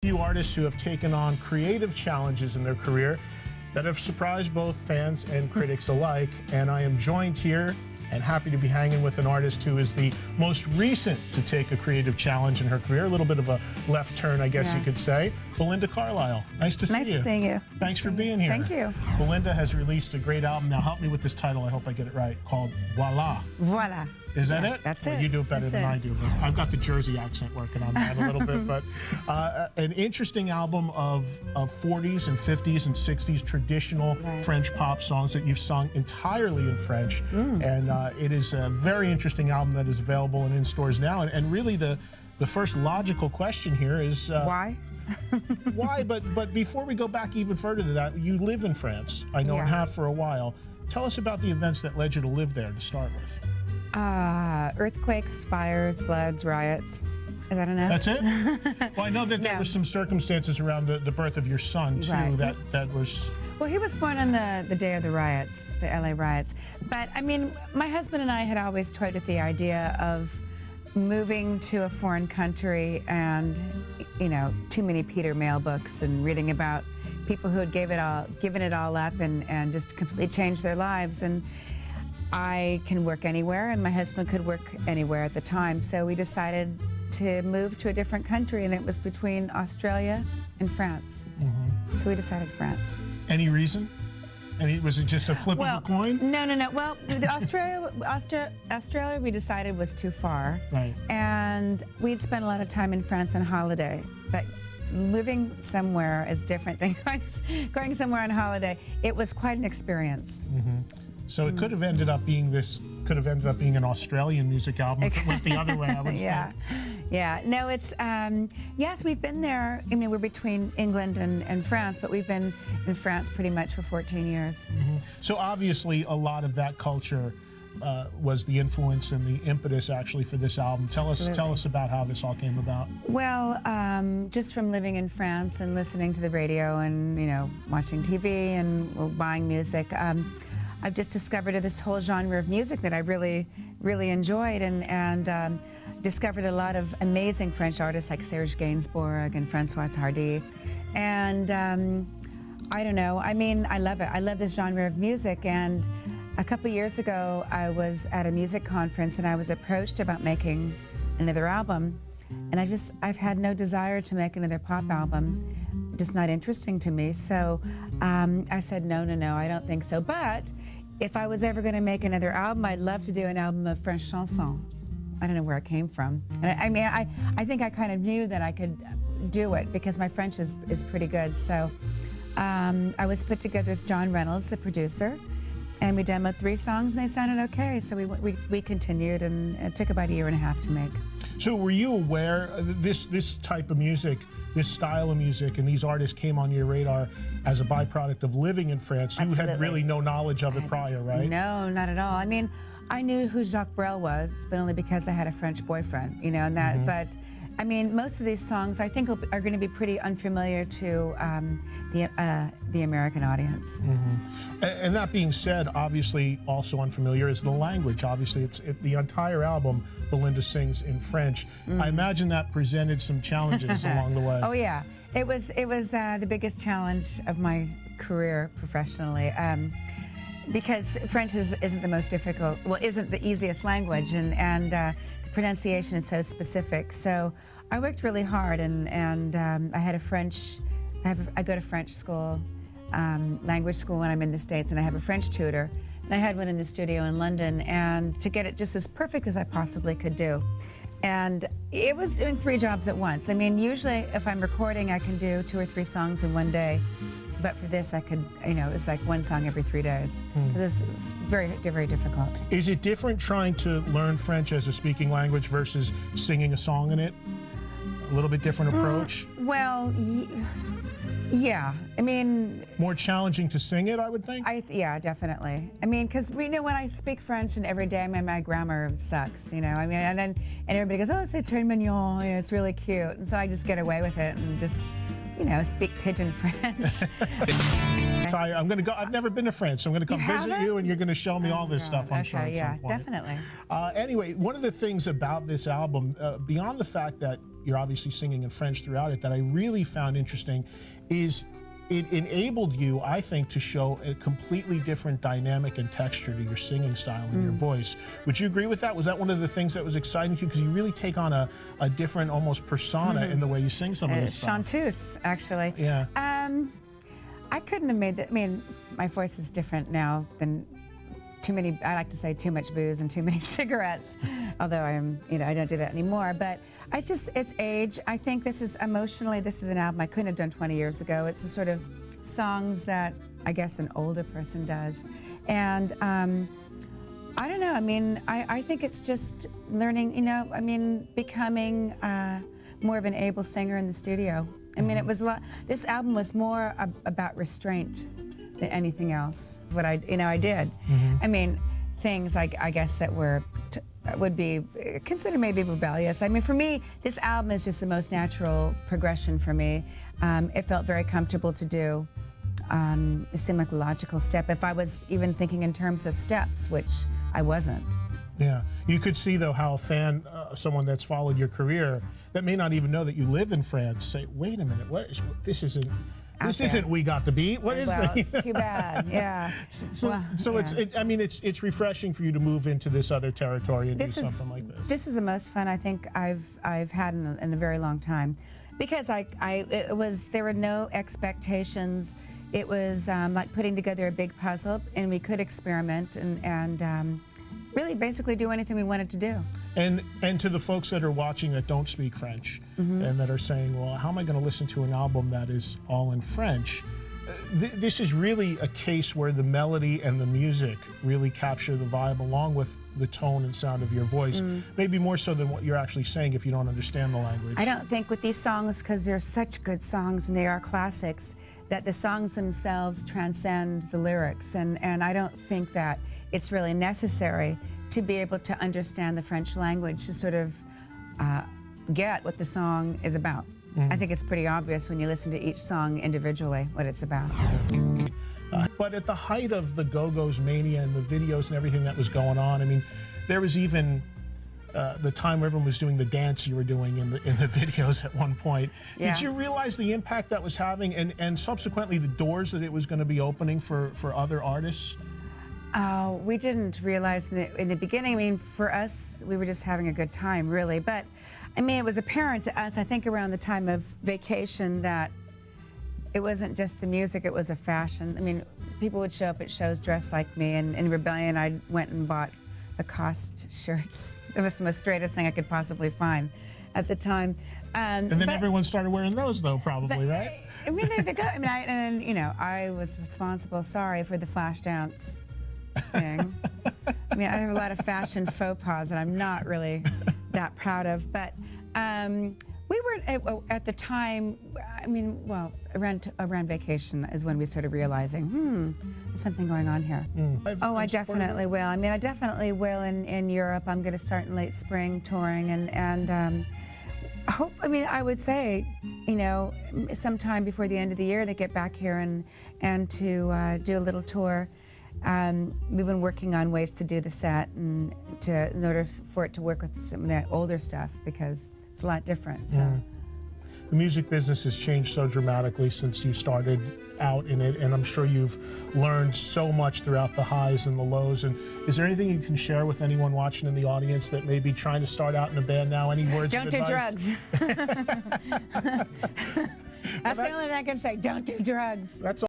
Few artists who have taken on creative challenges in their career that have surprised both fans and critics alike. And I am joined here and happy to be hanging with an artist who is the most recent to take a creative challenge in her career. A little bit of a left turn, I guess you could say. Belinda Carlisle. Nice to see you. Nice to see you. Thanks for being here. Thank you. Belinda has released a great album. Now help me with this title. I hope I get it right. Called Voila. Voila. Is that it? That's well, it. You do it better than I do. But I've got the Jersey accent working on that a little bit. But an interesting album of 40s and 50s and 60s traditional French pop songs that you've sung entirely in French. And it is a very interesting album that is available and in stores now. And really the first logical question here is... why? Why? But before we go back even further to that, you live in France, I know, and have for a while. Tell us about the events that led you to live there to start with. Earthquakes, fires, floods, riots. Is that enough? That's it? Well, I know that there was some circumstances around the birth of your son, too, that was... Well, he was born on the day of the riots, the LA riots. But, I mean, my husband and I had always toyed with the idea of moving to a foreign country and, you know, too many Peter Mayle books and reading about people who had given it all up and just completely changed their lives. And I can work anywhere, and my husband could work anywhere at the time. So we decided to move to a different country, and it was between Australia and France. So we decided France. Any reason? Was it just a flip of a coin? No. Well, Australia we decided was too far. Right. And we'd spent a lot of time in France on holiday. But moving somewhere is different than going somewhere on holiday. It was quite an experience. So it could have ended up being an Australian music album if it went the other way, I would think. Yeah. No, it's, yes, we've been there. I mean, we're between England and France, but we've been in France pretty much for 14 years. So obviously a lot of that culture was the influence and the impetus actually for this album. Tell us about how this all came about. Well, just from living in France and listening to the radio and, you know, watching TV and buying music, I've just discovered this whole genre of music that I really, really enjoyed and discovered a lot of amazing French artists like Serge Gainsbourg and Françoise Hardy. And I don't know, I mean, I love it. I love this genre of music. And a couple years ago, I was at a music conference and I was approached about making another album. And I've had no desire to make another pop album, just not interesting to me. So I said, no, I don't think so. But if I was ever going to make another album, I'd love to do an album of French chansons. I don't know where it came from. And I mean, I think I kind of knew that I could do it because my French is pretty good. So I was put together with John Reynolds, the producer, and we demoed 3 songs and they sounded okay. So we continued, and it took about 1.5 years to make. So were you aware this type of music, this style of music, and these artists came on your radar as a byproduct of living in France? You had really no knowledge of it prior, right? No, not at all. I mean, I knew who Jacques Brel was, but only because I had a French boyfriend, you know, and that, but I mean, most of these songs I think are going to be pretty unfamiliar to the American audience. And that being said, obviously also unfamiliar is the language. Obviously, the entire album, Belinda sings in French. I imagine that presented some challenges along the way. Oh yeah, it was the biggest challenge of my career professionally. Because French isn't the most difficult, well, isn't the easiest language, and the pronunciation is so specific. So I worked really hard, and I had I go to French school, language school when I'm in the States, and I have a French tutor. And I had one in the studio in London, and to get it just as perfect as I possibly could do. And it was doing 3 jobs at once. I mean, usually if I'm recording, I can do 2 or 3 songs in one day. But for this, I could, you know, it's like 1 song every 3 days. It's very, very difficult. Is it different trying to learn French as a speaking language versus singing a song in it? A little bit different approach? Well, yeah. I mean... More challenging to sing it, I would think? Yeah, definitely. I mean, because we know when I speak French and every day my grammar sucks, you know. I mean, and everybody goes, oh, c'est très mignon, you know, it's really cute. And so I just get away with it and just, you know, speak pidgin French. I'm going to go. I've never been to France, so I'm going to come visit you, and you're going to show me all this stuff, I'm sure, at some point. Definitely. Anyway, one of the things about this album, beyond the fact that you're obviously singing in French throughout it, that I really found interesting is it enabled you, I think, to show a completely different dynamic and texture to your singing style and your voice. Would you agree with that? Was that one of the things that was exciting to you? Because you really take on a different, almost persona in the way you sing some of this stuff. Chanteuse, actually. Yeah. I couldn't have made that. I mean, my voice is different now than too many, I like to say too much booze and too many cigarettes, although I don't do that anymore. But it's age. I think this is emotionally, this is an album I couldn't have done 20 years ago. It's the sort of songs that I guess an older person does. And I don't know, I mean, I think it's just learning, becoming more of an able singer in the studio. I mean, it was this album was more about restraint than anything else. What I did. I mean, things I guess that would be considered maybe rebellious. I mean, for me, this album is just the most natural progression for me. It felt very comfortable to do. It seemed like a logical step. If I was even thinking in terms of steps, which I wasn't. Yeah, you could see though how a fan, someone that's followed your career, that may not even know that you live in France, say, "Wait a minute, this isn't We Got the Beat. What is this?" It's too bad. Yeah. It's refreshing for you to move into this other territory and do something like this. This is the most fun I think I've had in a very long time, because there were no expectations. It was like putting together a big puzzle, and we could experiment and really basically do anything we wanted to do. And to the folks that are watching that don't speak French and that are saying, well, how am I going to listen to an album that is all in French? This is really a case where the melody and the music really capture the vibe along with the tone and sound of your voice, maybe more so than what you're actually saying if you don't understand the language. I don't think with these songs, because they're such good songs and they are classics, that the songs themselves transcend the lyrics. And I don't think that it's really necessary to be able to understand the French language to sort of get what the song is about. I think it's pretty obvious when you listen to each song individually what it's about. But at the height of the Go-Go's mania and the videos and everything that was going on, I mean, there was even the time where everyone was doing the dance you were doing in the videos at one point. Yeah. Did you realize the impact that was having and subsequently the doors that it was going to be opening for other artists? We didn't realize in the beginning. I mean, for us, we were just having a good time, really. But, I mean, it was apparent to us, I think around the time of Vacation, that it wasn't just the music, it was a fashion. I mean, people would show up at shows dressed like me, and in Rebellion, I went and bought Lacoste shirts. It was the most straightest thing I could possibly find at the time. And then everyone started wearing those, though, probably, right? I mean, they go. I mean, I was responsible, sorry, for the flash dance thing. I mean, I have a lot of fashion faux pas that I'm not really that proud of. But we were at the time. I mean, well, around Vacation is when we started realizing, there's something going on here. I definitely will. I mean, I definitely will in Europe. I'm going to start in late spring touring and hope. I mean, I would say, sometime before the end of the year, to get back here and to do a little tour. We've been working on ways to do the set and in order for it to work with some of that older stuff, because it's a lot different. So. The music business has changed so dramatically since you started out in it, and I'm sure you've learned so much throughout the highs and the lows. And is there anything you can share with anyone watching in the audience that may be trying to start out in a band now? Any words of advice? Don't do drugs. That's the only thing I can say. Don't do drugs. That's